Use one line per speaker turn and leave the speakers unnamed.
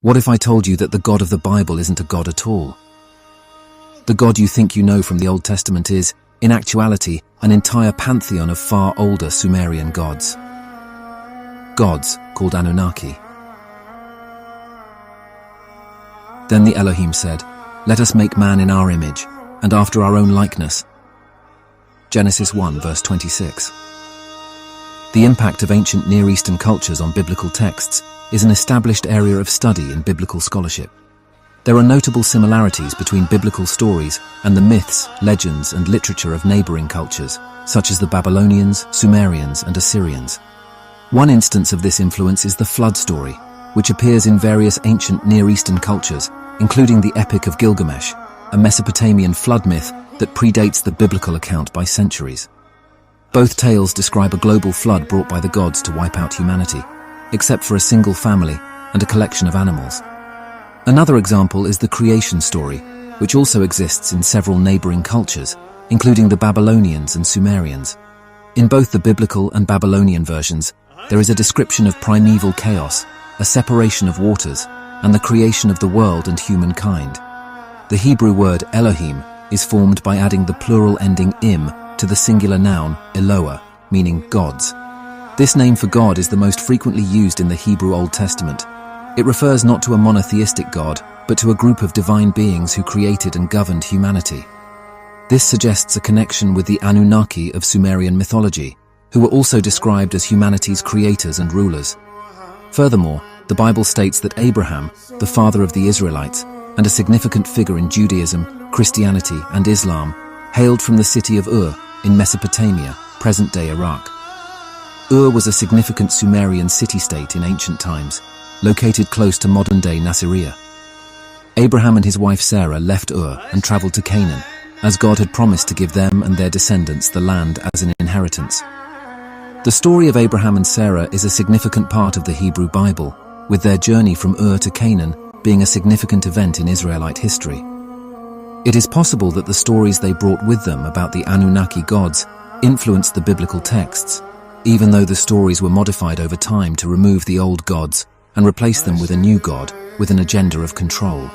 What if I told you that the God of the Bible isn't a God at all? The God you think you know from the Old Testament is, in actuality, an entire pantheon of far older Sumerian gods. Gods called Anunnaki. Then the Elohim said, "Let us make man in our image, and after our own likeness." Genesis 1 verse 26. The impact of ancient Near Eastern cultures on biblical texts is an established area of study in biblical scholarship. There are notable similarities between biblical stories and the myths, legends, and literature of neighboring cultures, such as the Babylonians, Sumerians, and Assyrians. One instance of this influence is the flood story, which appears in various ancient Near Eastern cultures, including the Epic of Gilgamesh, a Mesopotamian flood myth that predates the biblical account by centuries. Both tales describe a global flood brought by the gods to wipe out humanity, except for a single family and a collection of animals. Another example is the creation story, which also exists in several neighboring cultures, including the Babylonians and Sumerians. In both the biblical and Babylonian versions, there is a description of primeval chaos, a separation of waters, and the creation of the world and humankind. The Hebrew word Elohim is formed by adding the plural ending im to the singular noun Eloah, meaning gods. This name for God is the most frequently used in the Hebrew Old Testament. It refers not to a monotheistic God, but to a group of divine beings who created and governed humanity. This suggests a connection with the Anunnaki of Sumerian mythology, who were also described as humanity's creators and rulers. Furthermore, the Bible states that Abraham, the father of the Israelites, and a significant figure in Judaism, Christianity, and Islam, hailed from the city of Ur in Mesopotamia, present-day Iraq. Ur was a significant Sumerian city-state in ancient times, located close to modern-day Nasiriyah. Abraham and his wife Sarah left Ur and traveled to Canaan, as God had promised to give them and their descendants the land as an inheritance. The story of Abraham and Sarah is a significant part of the Hebrew Bible, with their journey from Ur to Canaan being a significant event in Israelite history. It is possible that the stories they brought with them about the Anunnaki gods influenced the biblical texts, even though the stories were modified over time to remove the old gods and replace them with a new god with an agenda of control.